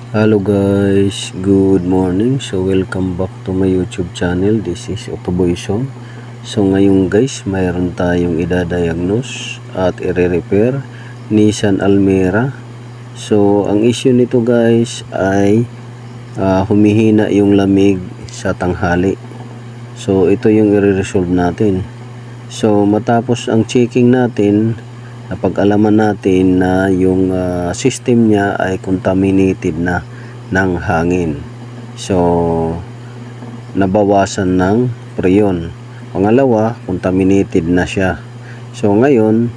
Hello guys, good morning. So welcome back to my YouTube channel. This is Otoboyson. So ngayon guys, mayroon tayong idadiagnose at i-repair Nissan Almera. So ang issue nito guys ay humihina yung lamig sa tanghali. So ito yung i-resolve natin. So matapos ang checking natin, napag-alaman natin na yung system niya ay contaminated na ng hangin. So nabawasan ng preyon. Pangalawa, contaminated na siya. So ngayon,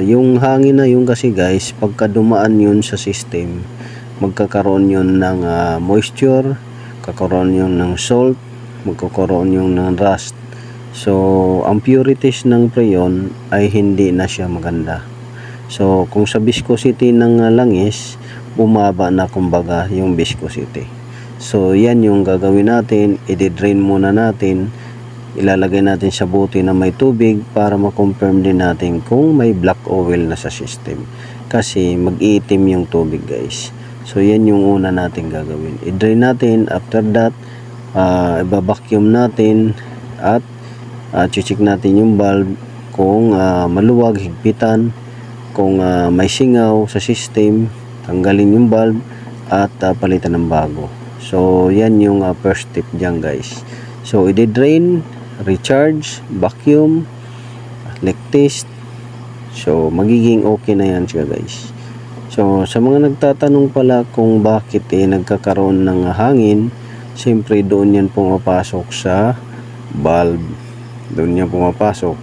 yung hangin na yun kasi guys, pagka dumaan yun sa system, magkakaroon yun ng moisture, kakaroon yun ng salt, magkakaroon yun ng rust. So, ang purities ng preyon ay hindi na siya maganda. So, kung sa viscosity ng langis, bumaba na kumbaga yung viscosity. So, yan yung gagawin natin. I-drain muna natin. Ilalagay natin sa bote na may tubig para ma-confirm din natin kung may black oil na sa system. Kasi mag-iitim yung tubig guys. So, yan yung una natin gagawin. I-drain natin. After that, i-vacuum natin at check natin yung valve kung maluwag, higpitan, kung may singaw sa system, tanggalin yung valve at palitan ng bago. So yan yung first step dyan guys. So i-drain, recharge, vacuum, leak test. So magiging okay na yan siya guys. So sa mga nagtatanong pala kung bakit nagkakaroon ng hangin, siyempre doon yan pumapasok sa valve. Doon niya pumapasok.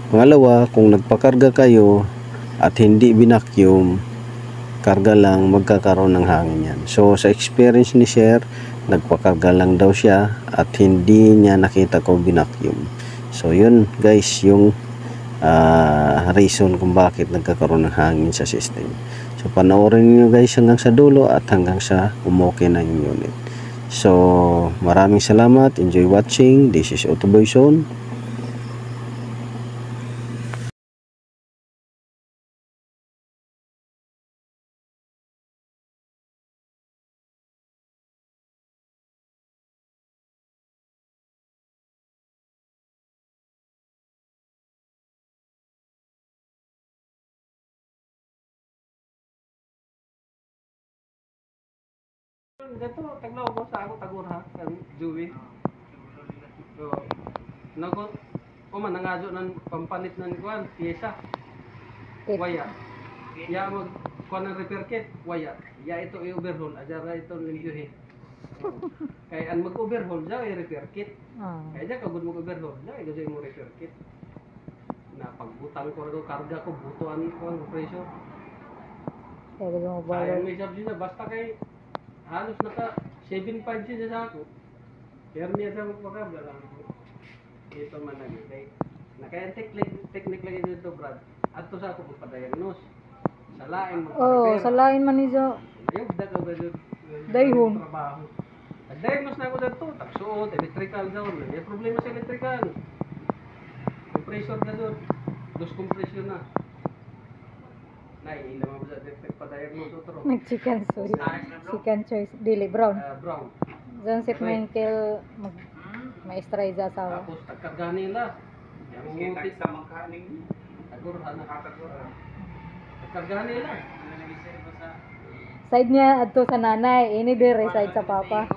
Pangalawa, kung nagpakarga kayo at hindi binakyum, karga lang, magkakaroon ng hangin yan. So sa experience ni Sir, nagpakarga lang daw siya at hindi niya nakita ko binakyum. So yun guys, yung reason kung bakit nagkakaroon ng hangin sa system. So panoorin niyo guys hanggang sa dulo at hanggang sa umuwi na yung unit. So maraming salamat. Enjoy watching. This is Otoboyson. Dito, taglaw ko sa ako tagor ha, kan Joey. So, nagot ko man nangadyo ng pampalit ng kuan, pyesa. Waya. Ya mag kuan ng repair kit, waya. Ya ito i-overhaul, ajara ito limpyuhin. Kaya an mag-overhaul daw i-repair kit. Kaya diya kagud mag-overhaul, daw ito mo repair kit. Na pagbutang ko ro karga ko butuan ko ang presyo. Kaya may sabi na basta kay halos naka 7.5 siya sa ako. Kaya niya sa magpakabla lang. Ito man lagi. Kaya technique lagi dito Brad. At to sa ako magpa-diagnose. Sa lain mo. Sa lain man niyo. Ayun, daga ba dito? Dayhon. Trabaho. Nag-diagnose na ako dito. Taksuot, electrical zone. May problema sa electrical. Compressor na doon. Dos compression na. Nay, ilang mo sa pa-diagnose otro. Chicken choice dili brown. Brown. Zon sit Michael maestray sa asawa. Tapos tagkarga nila. Yung Kita sa mangkaning tagurhan na. Tagkarga nila. Side niya adto sa nanay, ini dire side sa papa.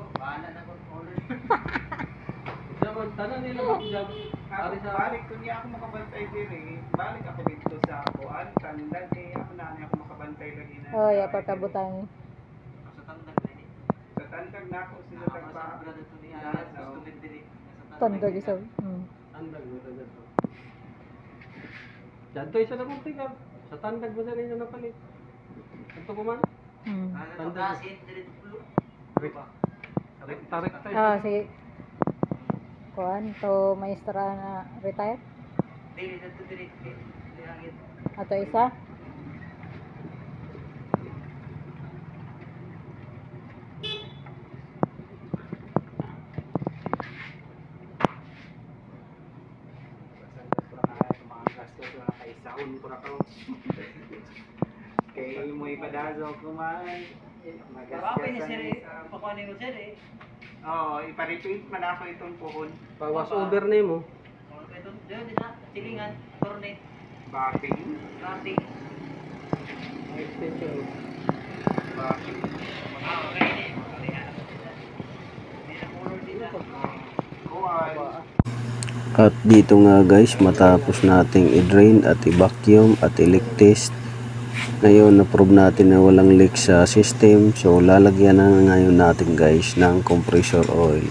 Dapat tanan nila mag-job. Ari sa balik ko niya ako makabantay diri. Balik ako dito sa kuan, tandag kay ako na ako makabantay lagi na. Oh, ya pagkabutan. Sa tandag na ako sila tagpa. Tondo giso. tandag mo dito. Dadto isa na mong tingab. Sa tandag mo sa ninyo napalit. Ito ko man. Tandag. Tarik tayo. Si kuan to maestra na retire. Ato isa. Kay mo ipadazo kuman. Oo, ipa-repeat man ako itong puhon. Pawas over na mo. Backing. Extension mo. Backing. Kuwan. At dito nga guys, matapos nating i-drain at i-vacuum at i-leak test, ngayon na-prove natin na walang leak sa system. So lalagyan na ngayon natin guys ng compressor oil.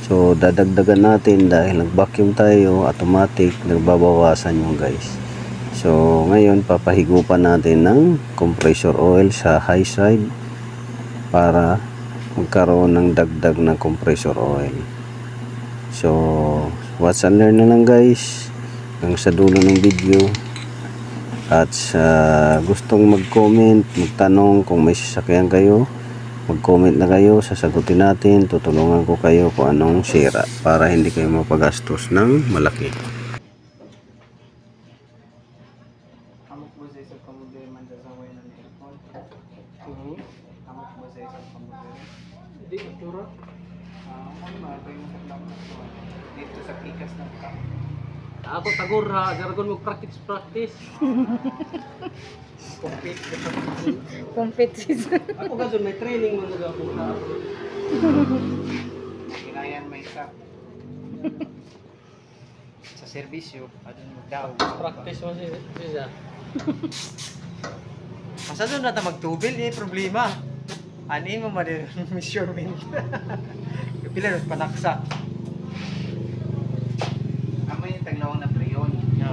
So dadagdagan natin dahil nag-vacuum tayo, automatic nagbabawasan yung guys. So ngayon papahigupan natin ng compressor oil sa high side para magkaroon ng dagdag na compressor oil. So watch and learn na lang guys hanggang sa dulo ng video. At sa gustong mag-comment, magtanong kung may sasakyan kayo, mag-comment na kayo, sasagutin natin, tutulungan ko kayo kung anong sira para hindi kayo mapagastos ng malaki. Amok mo sa isang kamugay man sa way ng aircon. Amok mo sa isang kamugay. Hindi, matura. Ano ba yung lang dito sa pikas ng ka? Ako tagur ha, jargon mo practice. Competition. Ako gazon may training mo mga ako na. Ginayan may isa. Sa serbisyo, adun mo daw. Practice mo siya. Masa doon natin magtubil, problema. Ani mo ma din measurement. Kapila rin panaksa. Amo yung taglawang na preyon. No.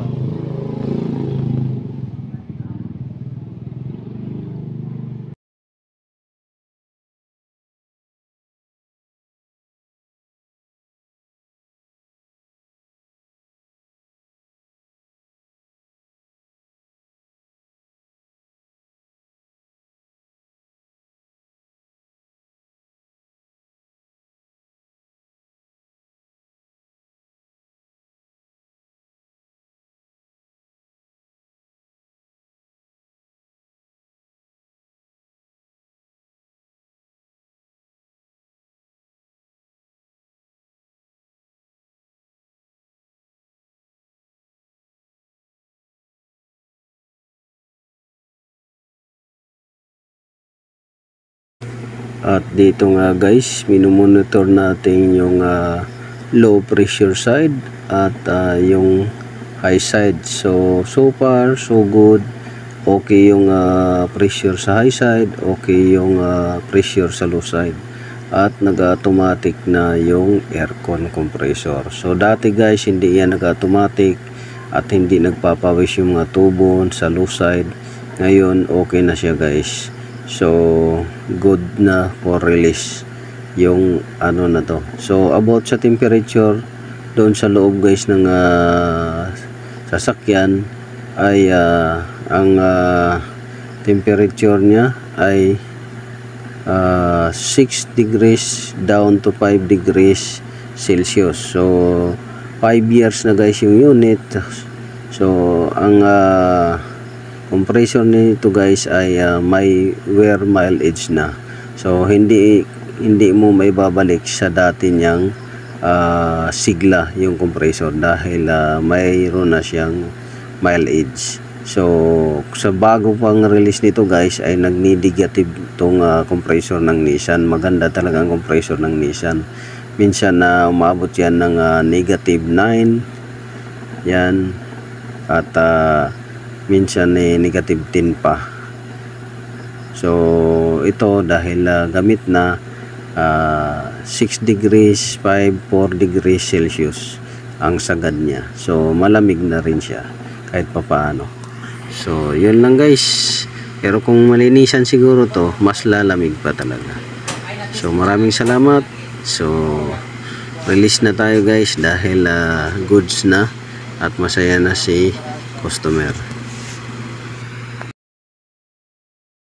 At dito nga guys, minumonitor natin yung low pressure side at yung high side. So far so good. Okay yung pressure sa high side, okay yung pressure sa low side. At nag-automatic na yung aircon compressor. So dati guys, hindi yan nag-automatic at hindi nagpapawis yung mga tubo sa low side. Ngayon okay na siya guys. So good na for release yung ano na to. So about sa temperature doon sa loob guys ng sasakyan ay ang temperature niya ay 6 degrees down to 5 degrees Celsius. So 5 years na guys yung unit. So ang compressor nito guys ay may wear mileage na. So hindi mo may babalik sa dati niyang sigla yung compressor dahil mayroon na siyang mileage. So sa bago pang release nito guys ay nag-negative tong compressor ng Nissan. Maganda talaga ang compressor ng Nissan. Minsan na umabot yan ng negative 9 yan at minsan negative 10 pa. So ito dahil gamit na 6 degrees 4 degrees Celsius ang sagad niya. So malamig na rin siya kahit papaano. So yun lang guys. Pero kung malinisan siguro to, mas lalamig pa talaga. So maraming salamat. So release na tayo guys dahil goods na at masaya na si customer.